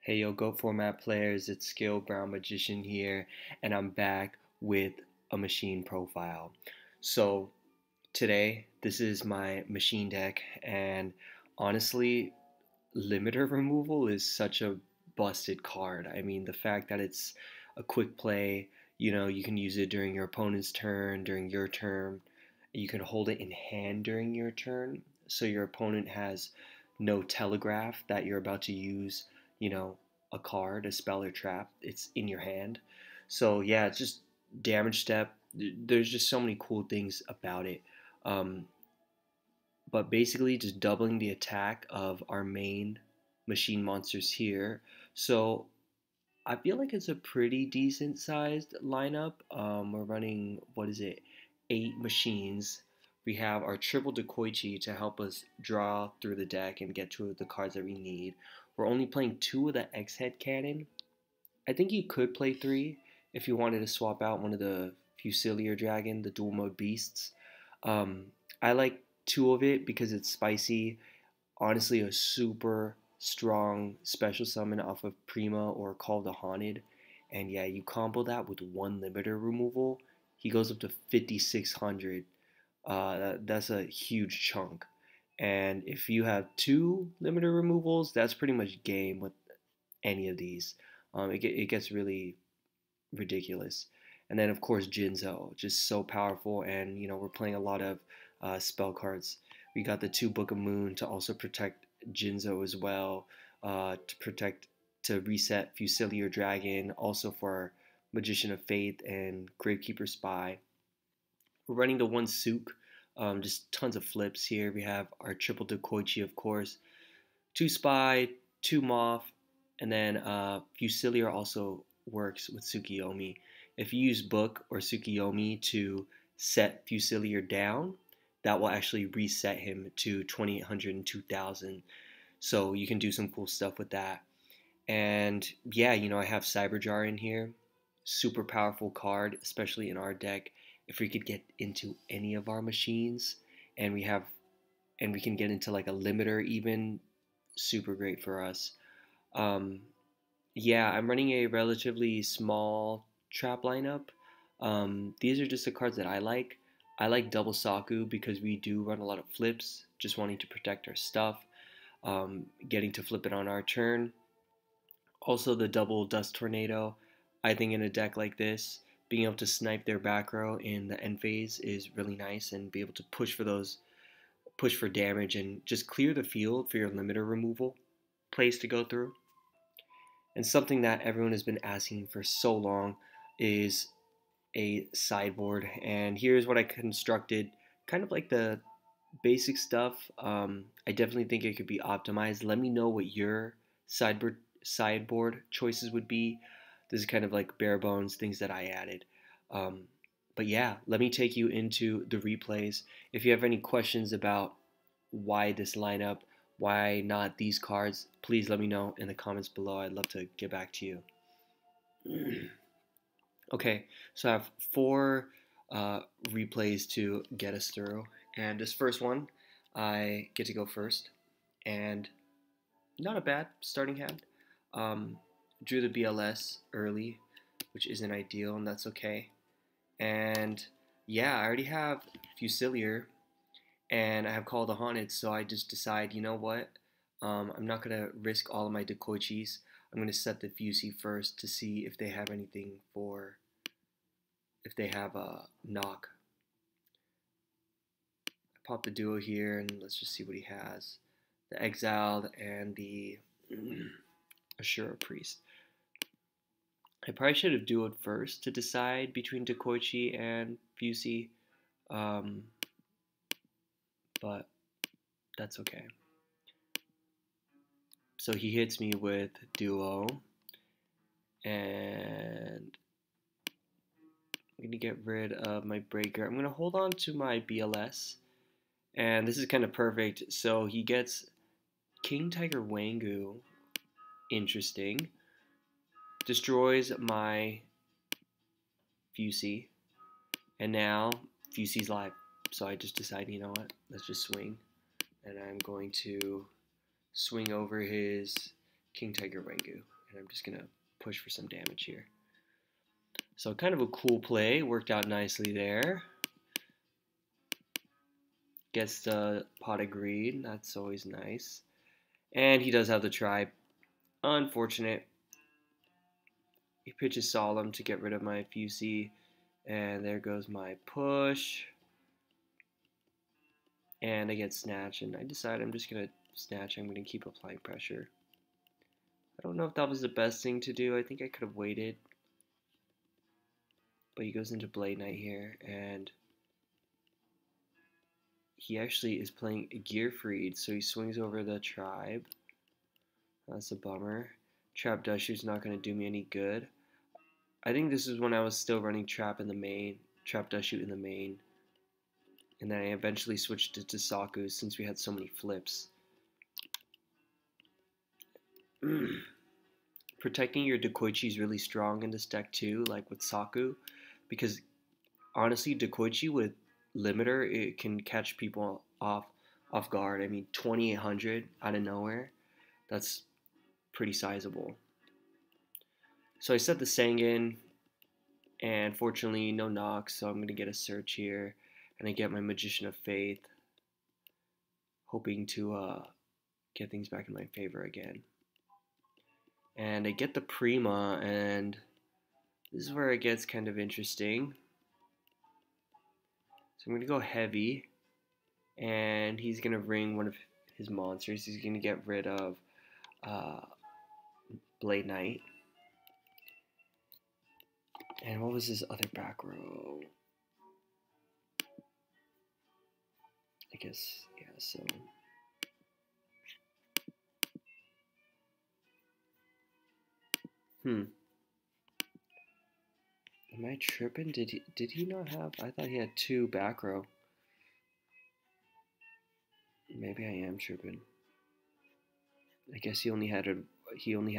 Hey yo, Go Format players, it's Skill Brown Magician here, and I'm back with a machine profile. So today, this is my machine deck, and honestly, limiter removal is such a busted card. I mean, the fact that it's a quick play, you can use it during your opponent's turn, during your turn. You can hold it in hand during your turn, so your opponent has no telegraph that you're about to use, you know, a card, a spell or trap. It's in your hand. So yeah, it's just damage step. There's just so many cool things about it. Um, but basically just doubling the attack of our main machine monsters here. So I feel like it's a pretty decent sized lineup. We're running, what is it, 8 machines. We have our triple Dekoichi to help us draw through the deck and get to the cards that we need. We're only playing 2 of the X-Head Cannon. I think you could play 3 if you wanted to swap out one of the Fusilier Dragon, the dual mode beasts. Um, I like 2 of it because it's spicy. Honestly, a super strong special summon off of Prima or Call the Haunted. And yeah, you combo that with 1 limiter removal, he goes up to 5,600. That's a huge chunk. And if you have 2 limiter removals, that's pretty much game with any of these. It gets really ridiculous. And then of course Jinzo, just so powerful, and we're playing a lot of spell cards. We got the 2 Book of Moon to also protect Jinzo as well, to reset Fusilier Dragon, also for Magician of Faith and Gravekeeper Spy. We're running the 1 Sook, just tons of flips here. We have our triple Dekoichi, of course, 2 Spy, 2 Moth, and then Fusilier also works with Tsukiyomi. If you use Book or Tsukiyomi to set Fusilier down, that will actually reset him to 2,800 and 2,000. So you can do some cool stuff with that. And yeah, I have Cyberjar in here. Super powerful card, especially in our deck. If we could get into any of our machines, and we can get into like a limiter even, super great for us. Um, yeah, I'm running a relatively small trap lineup. These are just the cards that I like. I like double Saku because we do run a lot of flips, just wanting to protect our stuff, getting to flip it on our turn. Also, the double Dust Tornado. I think in a deck like this, being able to snipe their back row in the end phase is really nice, and be able to push for damage and just clear the field for your limiter removal plays to go through. And something that everyone has been asking for so long is a sideboard. And here's what I constructed, kind of like the basic stuff. I definitely think it could be optimized. Let me know what your sideboard choices would be. This is kind of like bare bones things that I added. Um, but yeah, let me take you into the replays. If you have any questions about why this lineup, why not these cards, please let me know in the comments below. I'd love to get back to you. Okay, so I have 4 replays to get us through. And this first one, I get to go first. And not a bad starting hand. Um, Drew the BLS early, which isn't ideal, and that's okay. And yeah, I already have Fusilier, and I have Call the Haunted, so I just decide, you know what? I'm not going to risk all of my Dekoichis. I'm going to set the Fusi first to see if they have anything for, if they have a knock. I pop the duo here, and let's just see what he has. The Exiled and the Ashura Priest. I probably should have duoed first to decide between Dekoichi and Fusi, but that's okay. So he hits me with duo, and I'm going to get rid of my breaker. I'm going to hold on to my BLS, and this is kind of perfect. So he gets King Tiger Wangu, interesting, destroys my Fusi, and now Fusi's live. So I just decided, you know what, let's just swing, and I'm going to swing over his King Tiger Wangu. and I'm just going to push for some damage here. So kind of a cool play, worked out nicely there. Gets the pot of greed, that's always nice. And he does have the tribe. Unfortunate. He pitches Solemn to get rid of my Fusey, and there goes my push. And I get Snatch, and I decide I'm just going to Snatch. I'm going to keep applying pressure. I don't know if that was the best thing to do. I think I could have waited. But he goes into Blade Knight here, and he actually is playing Gearfried, so he swings over the tribe. That's a bummer. Trap Dushu's not going to do me any good. I think this is when I was still running Trap in the main, Trap Dushu in the main. And then I eventually switched to Saku since we had so many flips. Protecting your Dekoichi is really strong in this deck too, like with Saku. Because honestly, Dekoichi with Limiter, it can catch people off guard. I mean, 2800 out of nowhere, that's pretty sizable. So I set the Sangan, and fortunately no knocks, so I'm going to get a search here, and I get my Magician of Faith, hoping to get things back in my favor again. And I get the Prima, and this is where it gets kind of interesting. So I'm going to go heavy, and he's going to ring one of his monsters. He's going to get rid of Blade Knight. And what was his other back row? I guess, yeah, so. Am I tripping? Did he not have? I thought he had 2 back row. Maybe I am tripping. I guess he only had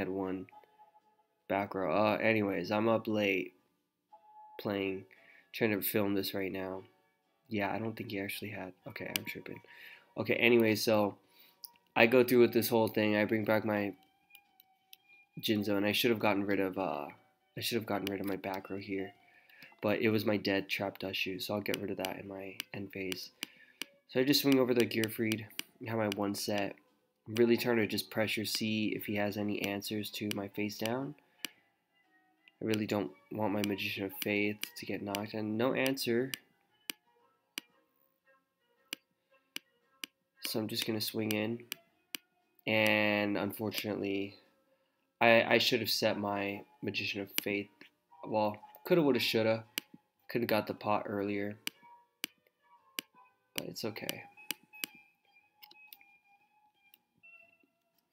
1 back row. Anyways, I'm up late trying to film this right now. Yeah, I don't think he actually had. Okay, I'm tripping. Okay, anyway, so I go through with this whole thing. I bring back my Jinzo, and I should have gotten rid of my back row here, but it was my dead Trap Dushu, so I'll get rid of that in my end phase. So I just swing over the Gearfried, have my 1 set. I'm really trying to just pressure, see if he has any answers to my face down. I really don't want my Magician of Faith to get knocked, and no answer. So I'm just going to swing in, and unfortunately, I should have set my Magician of Faith. Well, coulda, woulda, shoulda. Could have got the pot earlier, but it's okay.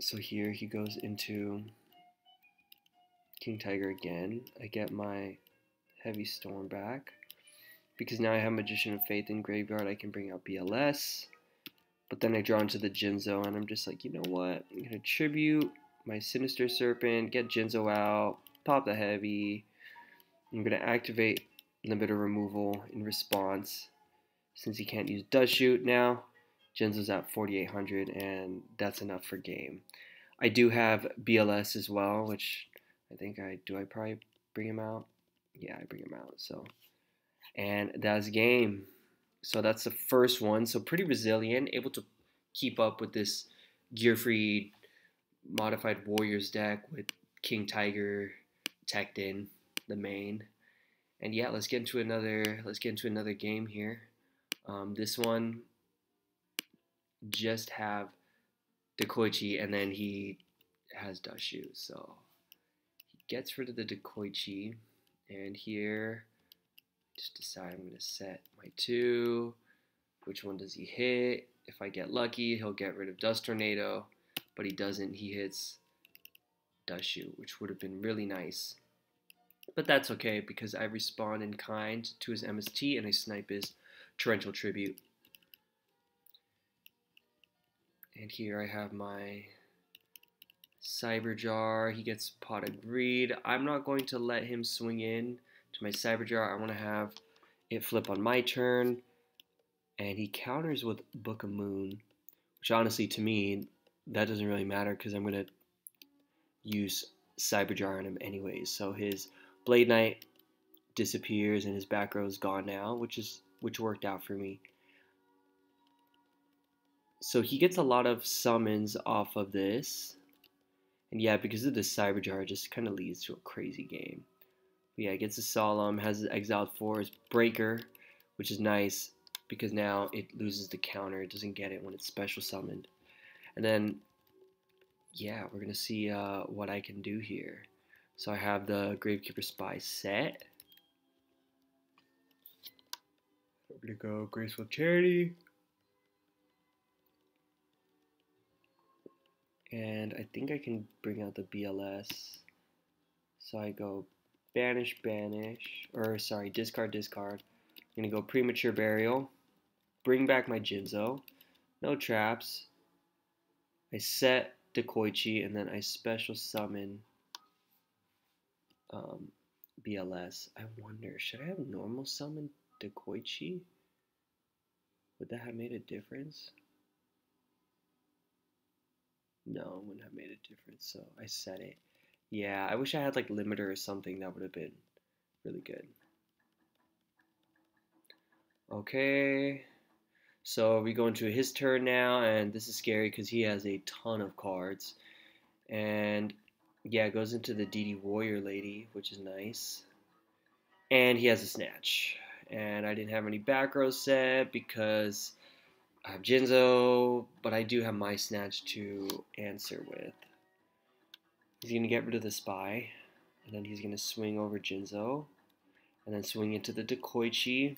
So here he goes into King Tiger again. I get my Heavy Storm back. Because now I have Magician of Faith in graveyard, I can bring out BLS. But then I draw into the Jinzo, and I'm just like, you know what? I'm going to tribute my Sinister Serpent, get Jinzo out, pop the Heavy. I'm going to activate Limiter Removal in response. Since he can't use Does Shoot now, Jinzo's at 4,800, and that's enough for game. I do have BLS as well, which I think I probably bring him out? Yeah, I bring him out, so. And that's game. So that's the first one. So pretty resilient, able to keep up with this Gearfried modified Warriors deck with King Tiger teched in the main. And yeah, let's get into another game here. This one just have Dekoichi, and then he has Dashu. So he gets rid of the Dekoichi, and here just decide I'm going to set my 2. Which one does he hit? If I get lucky, he'll get rid of Dust Tornado, but he doesn't. He hits Dashu, which would have been really nice. But that's okay, because I respond in kind to his MST, and I snipe his Torrential Tribute. And here I have my Cyberjar. He gets Pot of Greed. I'm not going to let him swing in to my Cyberjar. I want to have it flip on my turn. And he counters with Book of Moon, which honestly to me, that doesn't really matter because I'm going to use Cyberjar on him anyways. So his Blade Knight disappears and his back row is gone now, which worked out for me. So he gets a lot of summons off of this. And yeah, because of the Cyberjar, it just kind of leads to a crazy game. But yeah, it gets a Solemn, has his Exiled Force, Breaker, which is nice because now it loses the counter. It doesn't get it when it's special summoned. And then, yeah, we're going to see what I can do here. So I have the Gravekeeper Spy set. I'm going to go Graceful Charity. And I think I can bring out the BLS. So I go Banish, Discard, Discard. I'm going to go Premature Burial. Bring back my Jinzo. No traps. I set Dekoichi, and then I special summon BLS. I wonder, should I have normal summon Dekoichi? Would that have made a difference? No, it wouldn't have made a difference, so I set it. Yeah, I wish I had like limiter or something. That would have been really good. Okay, so we go into his turn now, and this is scary because he has a ton of cards. And yeah, it goes into the DD Warrior Lady, which is nice. And he has a Snatch. And I didn't have any back row set because I have Jinzo, but I do have my Snatch to answer with. He's going to get rid of the Spy, and then he's going to swing over Jinzo, and then swing into the Dekoichi.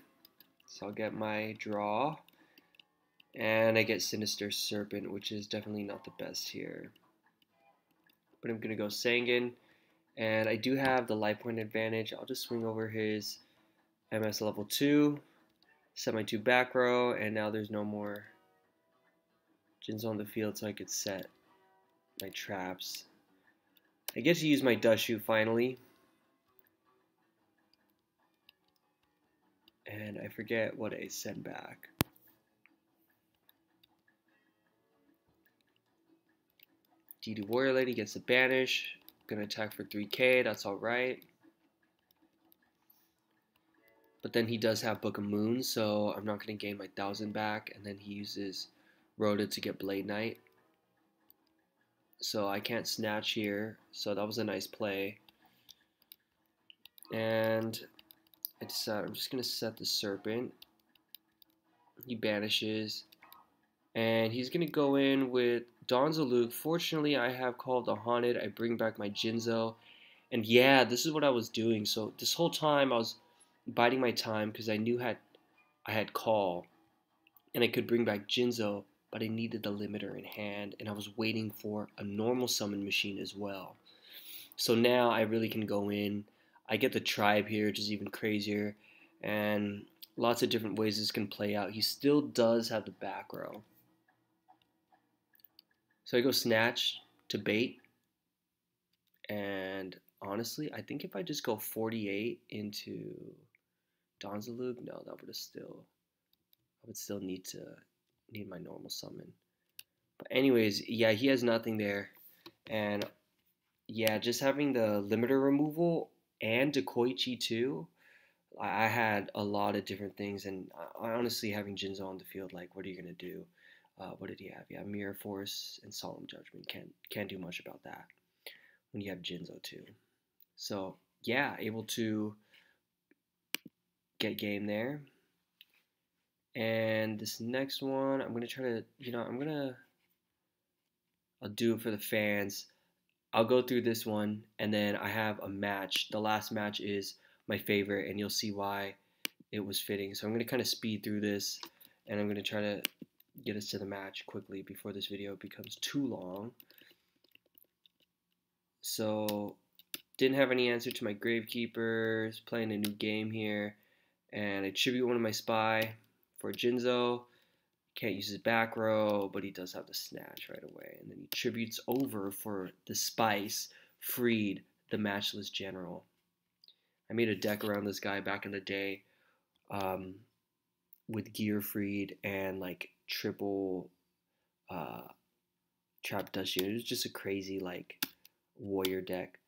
So I'll get my draw, and I get Sinister Serpent, which is definitely not the best here. But I'm going to go Sangan, and I do have the life point advantage. I'll just swing over his MS level 2, set my 2 back row, and now there's no more Jinzo on the field, so I could set my traps. I get to use my Dushu finally. And I forget what I send back. DD Warrior Lady gets a banish. Gonna attack for 3k, that's alright. But then he does have Book of Moon, so I'm not gonna gain my 1000 back. And then he uses Rhoda to get Blade Knight. So I can't snatch here, so that was a nice play. And I decide I'm just gonna set the Serpent. He banishes, and he's gonna go in with Donzaluk. Fortunately, I have called the Haunted. I bring back my Jinzo, and yeah, this is what I was doing. So this whole time I was biding my time because I knew I had call, and I could bring back Jinzo, but I needed the limiter in hand, and I was waiting for a normal summon machine as well. So now I really can go in. I get the tribe here, which is even crazier, and lots of different ways this can play out. He still does have the back row. So I go Snatch to bait, and honestly, I think if I just go 48 into Donzalug, no, that would have still, I would still need my normal summon. But anyways, yeah, he has nothing there, and yeah, just having the limiter removal and Dekoichi too, I had a lot of different things, and honestly, having Jinzo on the field, like, what are you gonna do? What did he have? Yeah, Mirror Force and Solemn Judgment. Can't do much about that when you have Jinzo too. So yeah, able to get game there. And this next one, I'm gonna try to, I'll do it for the fans. I'll go through this one, and then I have a match. The last match is my favorite, and you'll see why it was fitting. So I'm gonna kind of speed through this, and I'm gonna try to get us to the match quickly before this video becomes too long. So didn't have any answer to my Gravekeepers, playing a new game here, and I tribute one of my Spy for Jinzo. Can't use his back row, but he does have the Snatch right away, and then he tributes over for the Spice, Freed, the Matchless General. I made a deck around this guy back in the day, with Gear Freed and like triple Trap Dusty. It was just a crazy like warrior deck.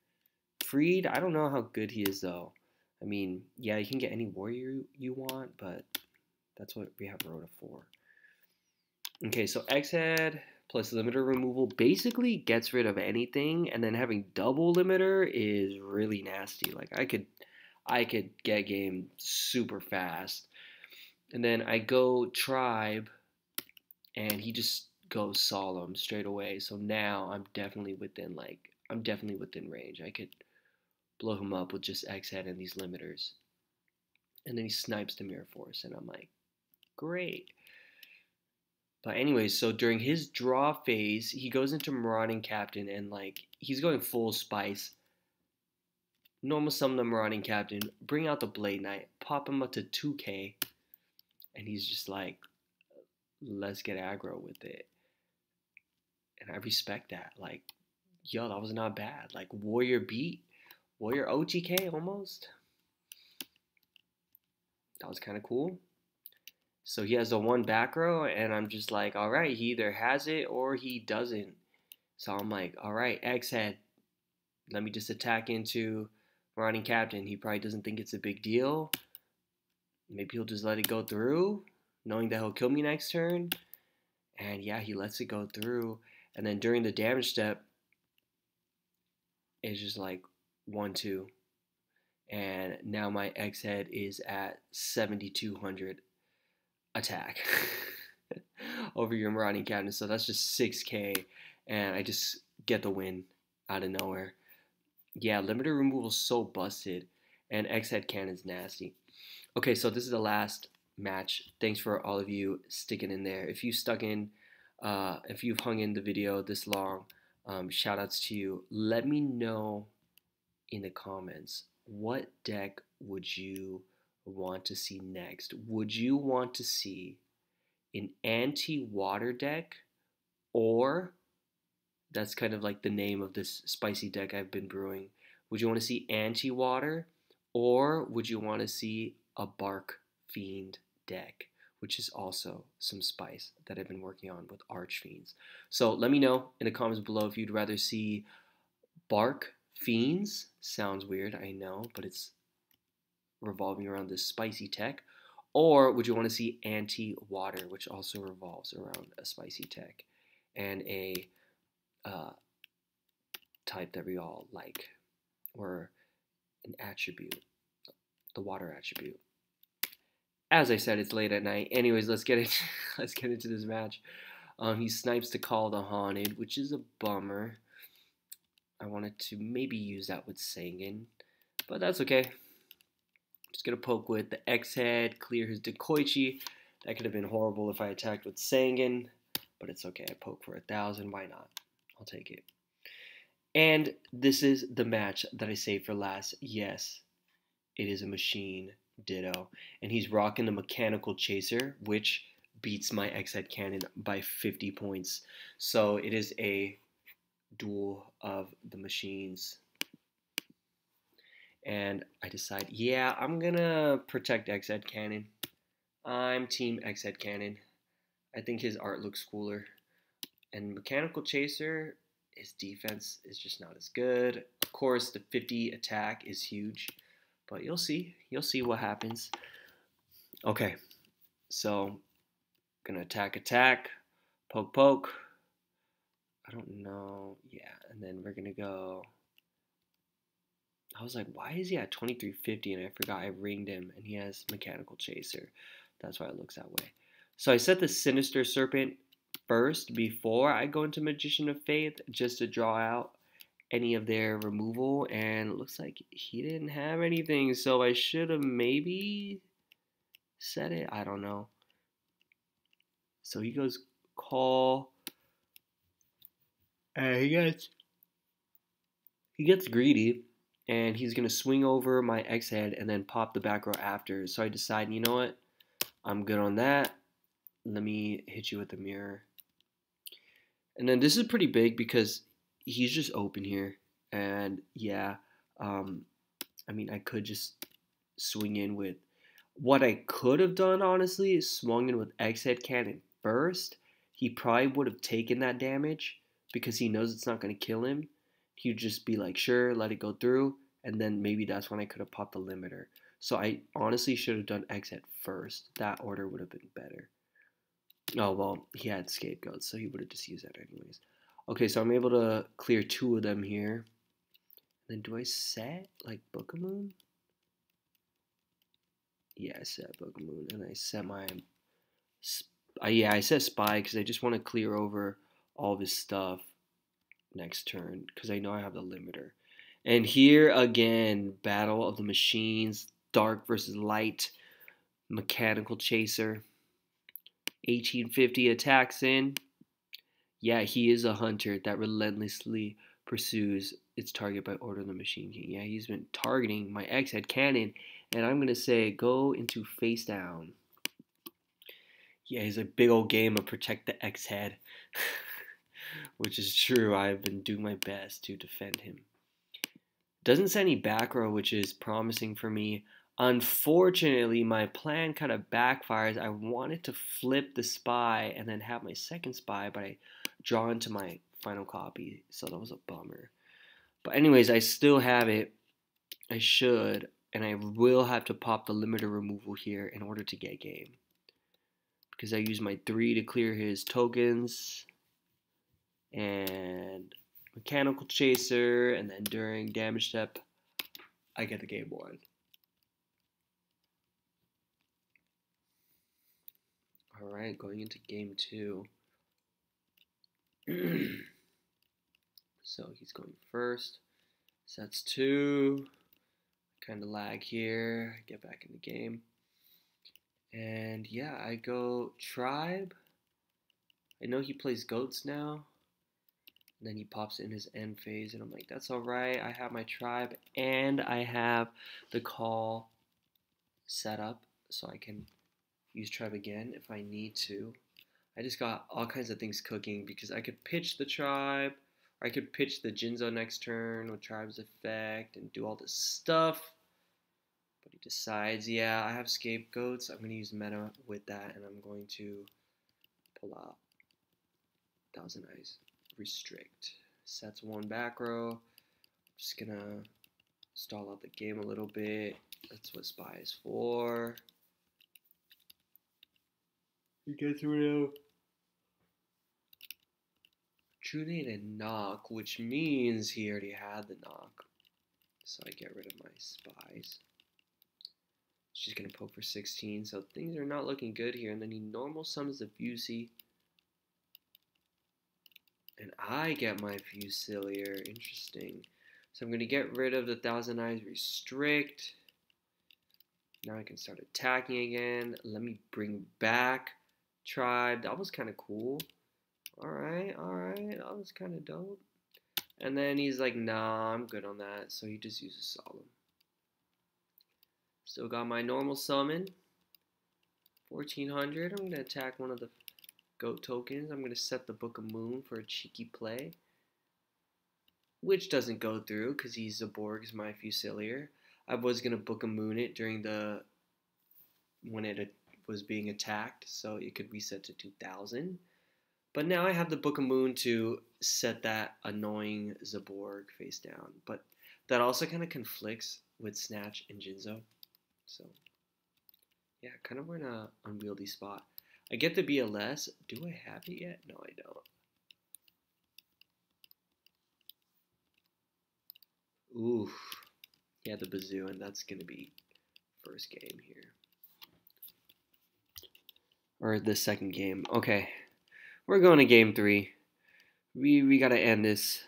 Freed, I don't know how good he is though. I mean, yeah, you can get any warrior you want, but that's what we have Rhoda for. Okay, so X-Head plus limiter removal basically gets rid of anything, and then having double limiter is really nasty. Like I could get game super fast. And then I go tribe and he just goes solemn straight away. So now I'm definitely within range. I could blow him up with just X head and these limiters. And then he snipes the Mirror Force and I'm like, great. But anyways, so during his draw phase, he goes into Marauding Captain and like he's going full spice. Normal summon the Marauding Captain, bring out the Blade Knight, pop him up to 2k, and he's just like, let's get aggro with it. And I respect that. Like, yo, that was not bad. Like, Warrior beat, Warrior OTK almost. That was kind of cool. So he has the one back row, and I'm just like, all right, he either has it or he doesn't. So I'm like, all right, X head, let me just attack into Marauding Captain. He probably doesn't think it's a big deal. Maybe he'll just let it go through, knowing that he'll kill me next turn. And yeah, he lets it go through. And then during the damage step, it's just like 1-2. And now my X head is at 7,200 attack over your Marauding Captain. So that's just 6k. And I just get the win out of nowhere. Yeah, limiter removal is so busted. And X head cannon's nasty. Okay, so this is the last match. Thanks for all of you sticking in there. If you stuck in, if you've hung in the video this long, shout outs to you. Let me know in the comments, what deck would you want to see next? Would you want to see an anti-water deck, or that's kind of like the name of this spicy deck I've been brewing. Would you want to see anti-water, or would you want to see a Bark Fiend deck, which is also some spice that I've been working on with Archfiends? So let me know in the comments below if you'd rather see Bark Fiends. Sounds weird, I know, but it's revolving around this spicy tech. Or would you want to see anti-water, which also revolves around a spicy tech and a type that we all like, or an attribute, the water attribute. As I said, it's late at night. Anyways, let's get into this match. He snipes to Call the Haunted, which is a bummer. I wanted to maybe use that with Sangan, but that's okay. Just gonna poke with the X head, clear his Dekoichi. That could have been horrible if I attacked with Sangan, but it's okay. I poke for 1,000. Why not? I'll take it. And this is the match that I saved for last. Yes, it is a machine ditto. And he's rocking the Mechanical Chaser, which beats my X-Head Cannon by 50 points. So it is a duel of the machines. And I decide, yeah, I'm going to protect X-Head Cannon. I'm Team X-Head Cannon. I think his art looks cooler. And Mechanical Chaser, his defense is just not as good. Of course, the 50 attack is huge, but you'll see. You'll see what happens. Okay, so gonna attack, poke. I don't know. Yeah, and then we're gonna go. I was like, why is he at 2350? And I forgot I ringed him, and he has Mechanical Chaser. That's why it looks that way. So I set the Sinister Serpent first before I go into Magician of Faith, just to draw out any of their removal, and it looks like he didn't have anything, so I should have maybe set it. I don't know. So he goes call, and he gets greedy, and he's gonna swing over my X head and then pop the back row after. So I decide, you know what, I'm good on that. Let me hit you with the mirror. And then this is pretty big because he's just open here. And yeah, I mean, I could just swing in with, what I could have done, honestly, is swung in with X-Head Cannon first. He probably would have taken that damage because he knows it's not going to kill him. He'd just be like, sure, let it go through. and then maybe that's when I could have popped the limiter. So I honestly should have done exit first. That order would have been better. Oh, well, he had scapegoats, so he would have just used that anyways. Okay, so I'm able to clear 2 of them here. Then do I set, like, Book of Moon? Yeah, I set Book of Moon, and I set my... yeah, I set Spy, because I just want to clear over all of his stuff next turn, because I know I have the limiter. And here, again, Battle of the Machines, Dark versus Light, Mechanical Chaser. 1850 attacks in. Yeah, he is a hunter that relentlessly pursues its target by order of the Machine King. Yeah, he's been targeting my X-Head cannon, and I'm going to say go into face down. Yeah, he's a big old game of protect the X-Head, which is true. I've been doing my best to defend him. Doesn't send any back row, which is promising for me. Unfortunately, my plan kind of backfires. I wanted to flip the spy and then have my second spy, but I draw into my final copy, so that was a bummer. But anyways, I still have it. I should, and I will have to pop the limiter removal here in order to get game. Because I use my 3 to clear his tokens, and Mechanical Chaser, and then during damage step, I get the game 1. Alright, going into game 2. So he's going first. Sets 2. Kind of lag here. Get back in the game. And yeah, I go Tribe. I know he plays Goats now. And then he pops in his end phase, and I'm like, that's alright. I have my Tribe, and I have the call set up, so I can use Tribe again if I need to. I just got all kinds of things cooking because I could pitch the Tribe, or I could pitch the Jinzo next turn with Tribe's effect and do all this stuff. But he decides, yeah, I have Scapegoats. I'm going to use meta with that, and I'm going to pull out Thousand Eyes Restrict. Sets 1 back row. Just going to stall out the game a little bit. That's what Spy is for. He gets rid of True Nade and Knock, which means he already had the Knock. So I get rid of my Spies. She's going to poke for 16, so things are not looking good here. And then he normal summons the Fusey. And I get my Fusilier. Interesting. So I'm going to get rid of the Thousand Eyes Restrict. Now I can start attacking again. Let me bring back Tribe. That was kind of cool. Alright. That was kind of dope. And then he's like, nah, I'm good on that. So he just uses Solemn. Still got my normal summon. 1400. I'm going to attack one of the Goat tokens. I'm going to set the Book of Moon for a cheeky play. Which doesn't go through because he's Zaborg's my Fusilier. I was going to Book of Moon it during the... when it was being attacked, so it could reset to 2000. But now I have the Book of Moon to set that annoying Zaborg face down. But that also kind of conflicts with Snatch and Jinzo. So, yeah, kind of we're in an unwieldy spot. I get the BLS. Do I have it yet? No, I don't. Oof. Yeah, the Bazoo, and that's going to be first game here. Or the second game. Okay. We're going to game 3. We got to end this.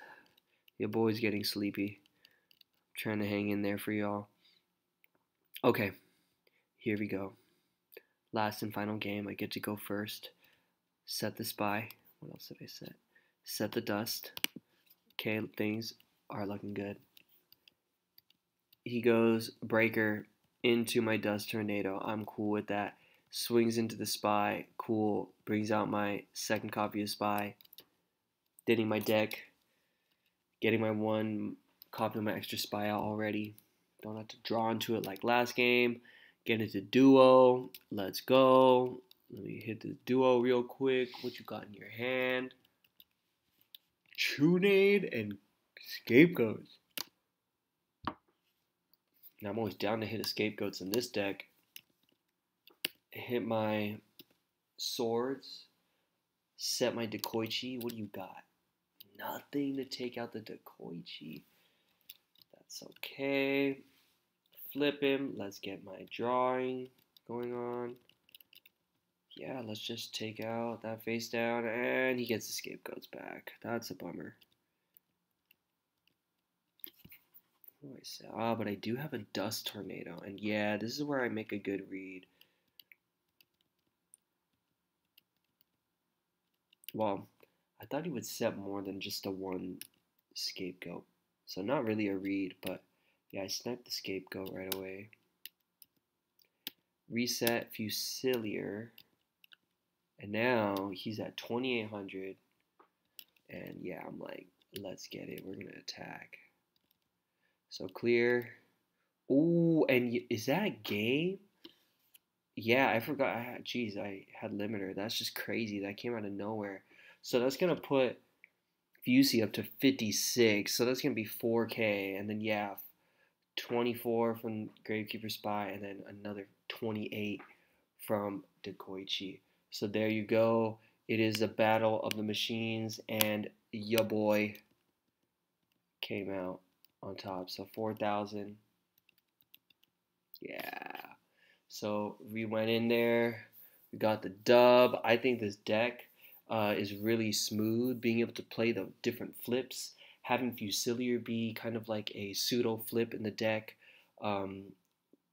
Your boy's getting sleepy. I'm trying to hang in there for y'all. Okay. Here we go. Last and final game. I get to go first. Set the Spy. What else did I set? Set the Dust. Okay, things are looking good. He goes Breaker into my Dust Tornado. I'm cool with that. Swings into the Spy. Cool. Brings out my second copy of Spy. Ditting my deck. Getting my 1 copy of my extra Spy out already. Don't have to draw into it like last game. Get into Duo. Let's go. Let me hit the Duo real quick. What you got in your hand? True Nade and Scapegoats. And I'm always down to hit a scapegoats in this deck. Hit my swords. Set my Dekoichi. What do you got? Nothing to take out the Dekoichi. That's okay. Flip him. Let's get my drawing going on. Yeah, let's just take out that face down, and he gets the scapegoats back. That's a bummer. What do I say? Ah, but I do have a dust tornado, and yeah, this is where I make a good read. Well, I thought he would set more than just a one scapegoat, so not really a read, but yeah, I sniped the scapegoat right away. Reset Fusilier, and now he's at 2800, and yeah, I'm like, let's get it. We're gonna attack. So clear. Ooh, and is that a game? Yeah, I forgot. Geez, I had limiter. That's just crazy. That came out of nowhere. So that's gonna put Fusi up to 56. So that's gonna be 4K, and then yeah, 24 from Gravekeeper Spy, and then another 28 from Dekoichi. So there you go. It is a battle of the machines, and ya boy came out on top. So 4,000. Yeah. So we went in there. We got the dub. I think this deck is really smooth. Being able to play the different flips, having Fusilier be kind of like a pseudo flip in the deck.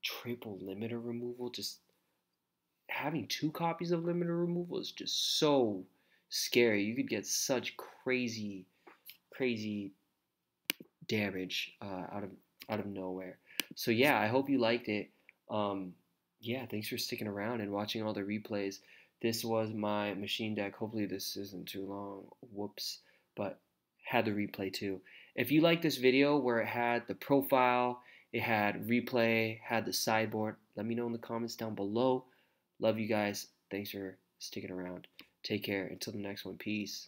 Triple limiter removal. Just having 2 copies of limiter removal is just so scary. You could get such crazy, crazy damage out of nowhere. So yeah, I hope you liked it. Yeah, thanks for sticking around and watching all the replays. This was my machine deck. Hopefully this isn't too long. Whoops. But had the replay too. If you like this video where it had the profile, it had replay, had the sideboard, let me know in the comments down below. Love you guys. Thanks for sticking around. Take care. Until the next one. Peace.